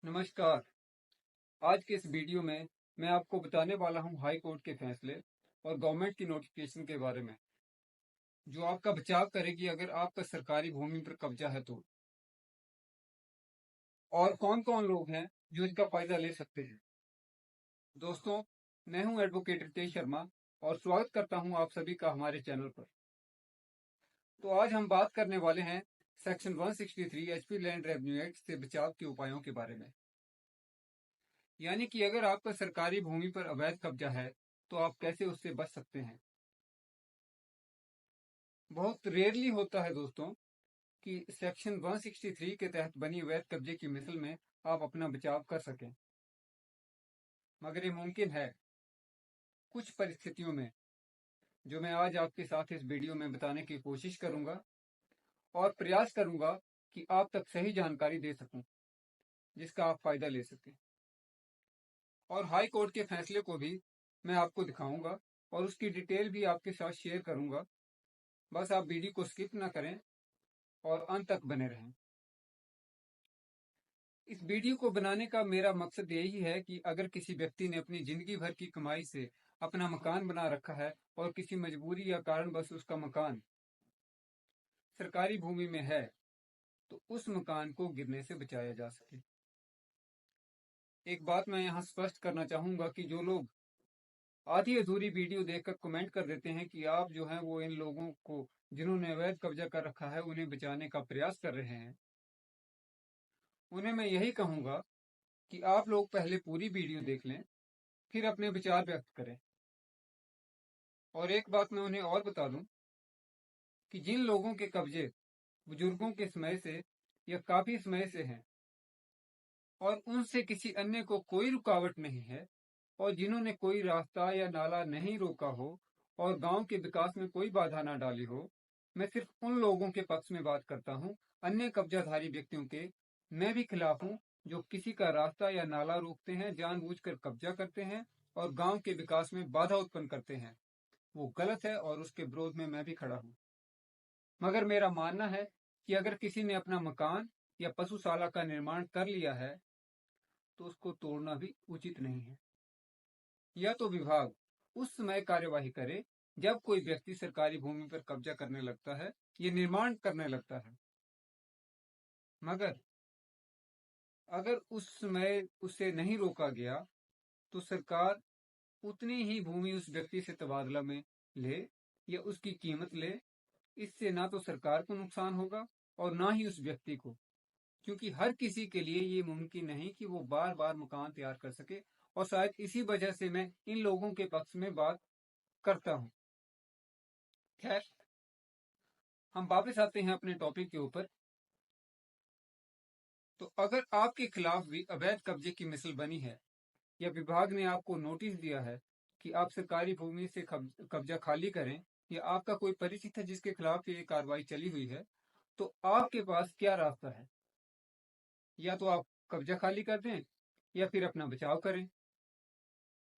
नमस्कार। आज के इस वीडियो में मैं आपको बताने वाला हूं हाई कोर्ट के फैसले और गवर्नमेंट की नोटिफिकेशन के बारे में, जो आपका बचाव करेगी अगर आपका सरकारी भूमि पर कब्जा है तो। और कौन कौन लोग हैं जो इसका फायदा ले सकते हैं। दोस्तों, मैं हूं एडवोकेट रितेश शर्मा और स्वागत करता हूं आप सभी का हमारे चैनल पर। तो आज हम बात करने वाले हैं section 163 HP land revenue act से बचाव के उपायों के बारे में। यानी कि अगर आपका सरकारी भूमि पर अवैध कब्जा है तो आप कैसे उससे बच सकते हैं। बहुत रेयरली होता है दोस्तों कि सेक्शन 163 के तहत बनी अवैध कब्जे की मिसल में आप अपना बचाव कर सकें, मगर ये मुमकिन है कुछ परिस्थितियों में, जो मैं आज आपके साथ इस वीडियो में बताने की कोशिश करूंगा और प्रयास करूंगा कि आप तक सही जानकारी दे सकूं जिसका आप फायदा ले सकें। और हाई कोर्ट के फैसले को भी मैं आपको दिखाऊंगा और उसकी डिटेल भी आपके साथ शेयर करूंगा। बस आप वीडियो को स्किप ना करें और अंत तक बने रहें। इस वीडियो को बनाने का मेरा मकसद यही है कि अगर किसी व्यक्ति ने अपनी जिंदगी भर की कमाई से अपना मकान बना रखा है और किसी मजबूरी या कारणवश उसका मकान सरकारी भूमि में है, तो उस मकान को गिरने से बचाया जा सके। एक बात मैं यहाँ स्पष्ट करना चाहूंगा कि जो लोग आधी अधूरी वीडियो देखकर कमेंट कर देते हैं कि आप जो हैं वो इन लोगों को जिन्होंने अवैध कब्जा कर रखा है उन्हें बचाने का प्रयास कर रहे हैं, उन्हें मैं यही कहूंगा कि आप लोग पहले पूरी वीडियो देख लें, फिर अपने विचार व्यक्त करें। और एक बात मैं उन्हें और बता दूं कि जिन लोगों के कब्जे बुजुर्गों के समय से या काफी समय से हैं और उनसे किसी अन्य को कोई रुकावट नहीं है, और जिन्होंने कोई रास्ता या नाला नहीं रोका हो और गांव के विकास में कोई बाधा ना डाली हो, मैं सिर्फ उन लोगों के पक्ष में बात करता हूं, अन्य कब्जाधारी व्यक्तियों के मैं भी खिलाफ हूं, जो किसी का रास्ता या नाला रोकते हैं, जानबूझकर कब्जा करते हैं और गांव के विकास में बाधा उत्पन्न करते हैं। वो गलत है और उसके विरोध में मैं भी खड़ा हूं। मगर मेरा मानना है कि अगर किसी ने अपना मकान या पशुशाला का निर्माण कर लिया है तो उसको तोड़ना भी उचित नहीं है। या तो विभाग उस समय कार्यवाही करे जब कोई व्यक्ति सरकारी भूमि पर कब्जा करने लगता है, ये निर्माण करने लगता है। मगर अगर उस समय उसे नहीं रोका गया तो सरकार उतनी ही भूमि उस व्यक्ति से तबादला में ले या उसकी कीमत ले। इससे ना तो सरकार को नुकसान होगा और ना ही उस व्यक्ति को, क्योंकि हर किसी के लिए ये मुमकिन नहीं कि वो बार बार मकान तैयार कर सके। और शायद इसी वजह से मैं इन लोगों के पक्ष में बात करता हूं। खैर, हम वापस आते हैं अपने टॉपिक के ऊपर। तो अगर आपके खिलाफ भी अवैध कब्जे की मिसल बनी है या विभाग ने आपको नोटिस दिया है कि आप सरकारी भूमि से कब्जा खाली करें, या आपका कोई परिचित है जिसके खिलाफ ये कार्रवाई चली हुई है, तो आपके पास क्या रास्ता है। या तो आप कब्जा खाली कर दें या फिर अपना बचाव करें।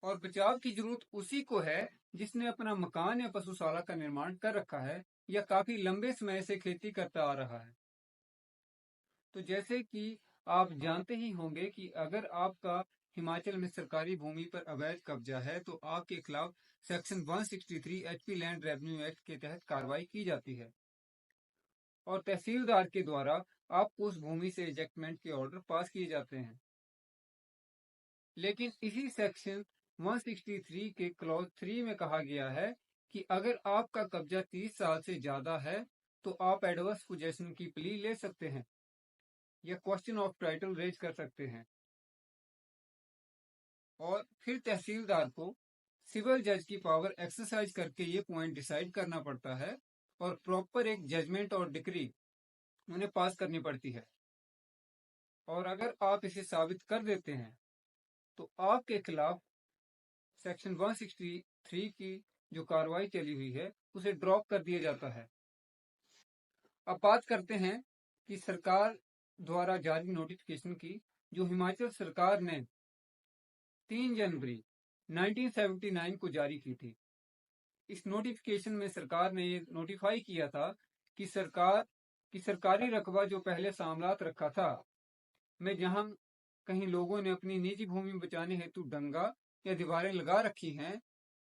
और बचाव की जरूरत उसी को है जिसने अपना मकान या पशुशाला का निर्माण कर रखा है या काफी लंबे समय से खेती करता आ रहा है। तो जैसे कि आप जानते ही होंगे कि अगर आपका हिमाचल में सरकारी भूमि पर अवैध कब्जा है तो आपके खिलाफ section 163 HP land revenue act के तहत कार्रवाई की जाती है और तहसीलदार के द्वारा आपको उस भूमि से इजेक्टमेंट के ऑर्डर पास किए जाते हैं। लेकिन इसी सेक्शन 163 के क्लॉज 3 में कहा गया है कि अगर आपका कब्जा 30 साल से ज्यादा है तो आप एडवर्स पोजेशन की प्ली ले सकते हैं या क्वेश्चन ऑफ टाइटल रेज कर सकते हैं। और फिर तहसीलदार को सिविल जज की पावर एक्सरसाइज करके ये पॉइंट डिसाइड करना पड़ता है और प्रॉपर एक जजमेंट और डिक्री उन्हें पास करनी पड़ती है। और अगर आप इसे साबित कर देते हैं तो आपके खिलाफ सेक्शन 163 की जो कार्रवाई चली हुई है उसे ड्रॉप कर दिया जाता है। अब बात करते हैं कि सरकार द्वारा जारी नोटिफिकेशन की, जो हिमाचल सरकार ने 3 जनवरी 1979 को जारी की थी। इस नोटिफिकेशन में सरकार ने ये नोटिफाई किया था कि सरकारी रकबा जो पहले सामलात रखा था, में जहां कहीं लोगों ने अपनी निजी भूमि बचाने हेतु डंगा या दीवारें लगा रखी हैं,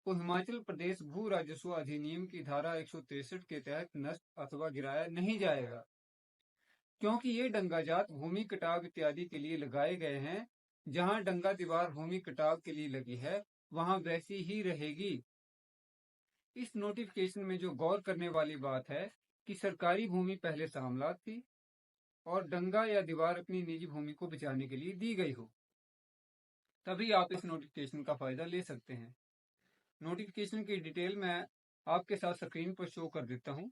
तो हिमाचल प्रदेश भू राजस्व अधिनियम की धारा 163 के तहत नष्ट अथवा गिराया नहीं जाएगा, क्योंकि ये डंगाजात भूमि कटाव इत्यादि के लिए लगाए गए हैं। जहां डंगा दीवार भूमि कटाव के लिए लगी है, वहां वैसी ही रहेगी। इस नोटिफिकेशन में जो गौर करने वाली बात है कि सरकारी भूमि पहले सामलात थी और डंगा या दीवार अपनी निजी भूमि को बचाने के लिए दी गई हो, तभी आप इस नोटिफिकेशन का फायदा ले सकते हैं। नोटिफिकेशन की डिटेल मैं आपके साथ स्क्रीन पर शो कर देता हूं।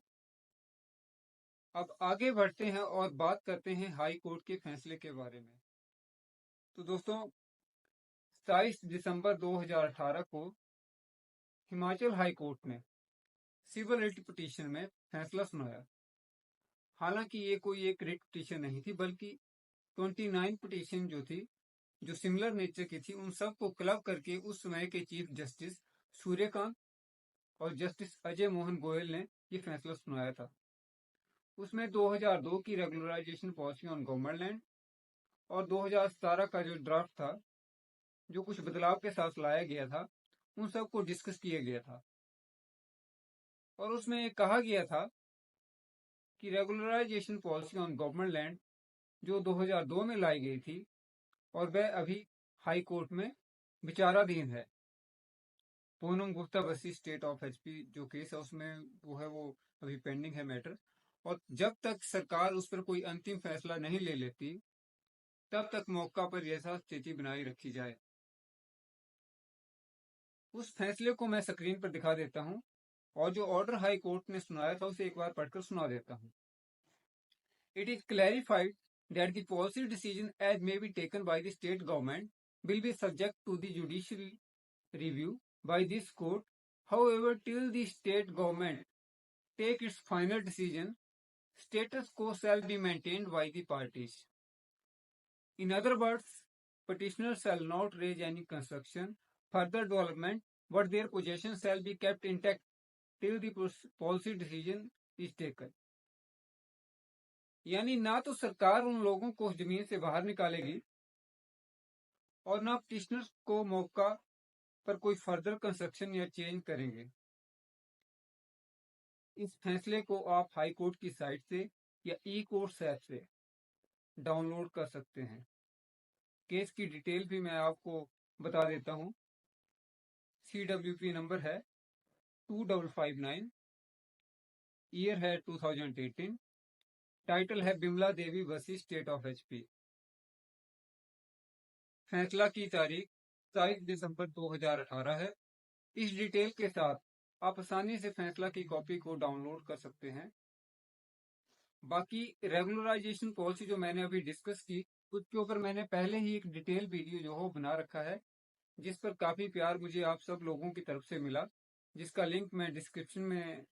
अब आगे बढ़ते हैं और बात करते हैं हाई कोर्ट के फैसले के बारे में। तो दोस्तों, 27 दिसंबर 2018 को हिमाचल हाई कोर्ट ने सिविल रिट पिटीशन में फैसला सुनाया। हालांकि ये कोई एक रिट पिटीशन नहीं थी, बल्कि 29 पिटीशन जो सिमिलर नेचर की थी, उन सब को क्लब करके उस समय के चीफ जस्टिस सूर्यकांत और जस्टिस अजय मोहन गोयल ने ये फैसला सुनाया था। उसमें 2002 की regularisation policy on government land और 2017 का जो ड्राफ्ट था, जो कुछ बदलाव के साथ लाया गया था, उन सब को डिस्कस किया गया था। और उसमें कहा गया था कि regularisation policy on government land जो 2002 में लाई गई थी और वह अभी हाई कोर्ट में विचाराधीन है। Poonam Gupta versus state of HP जो केस है, उसमें वो अभी पेंडिंग है मैटर। और जब तक सरकार उस पर कोई अंतिम फैसला नहीं ले लेती, तब तक मौका पर ऐसा स्थिति बनाई रखी जाए। उस फैसले को मैं स्क्रीन पर दिखा देता हूं और जो ऑर्डर हाई कोर्ट ने सुनाया था उसे एक बार पढ़कर सुना देता हूं। It is clarified that the policy decision as may be taken by the state government will be subject to the judicial review by this court. However, till the state government take its final decision, status quo shall be maintained by the parties. In other words, petitioners shall not raise any construction, further development, but their possession shall be kept intact till the policy decision is taken. यानी ना तो सरकार उन लोगों को जमीन से बाहर निकालेगी और ना पिटिशनर्स को मौका पर कोई फर्दर कंस्ट्रक्शन या चेंज करेंगे। इस फैसले को आप हाई कोर्ट की साइट से या ई कोर्ट्स ऐप से डाउनलोड कर सकते हैं। केस की डिटेल भी मैं आपको बता देता हूं। CWP नंबर है 2559, ईयर है 2018, टाइटल है बिमला देवी वर्सेस स्टेट ऑफ एचपी। फैसला की तारीख 27 दिसंबर 2018 है। इस डिटेल के साथ आप आसानी से फैसला की कॉपी को डाउनलोड कर सकते हैं। बाकी रेगुलराइजेशन पॉलिसी जो मैंने अभी डिस्कस की, उसके ऊपर मैंने पहले ही एक डिटेल वीडियो जो हो बना रखा है, जिस पर काफी प्यार मुझे आप सब लोगों की तरफ से मिला, जिसका लिंक मैं डिस्क्रिप्शन में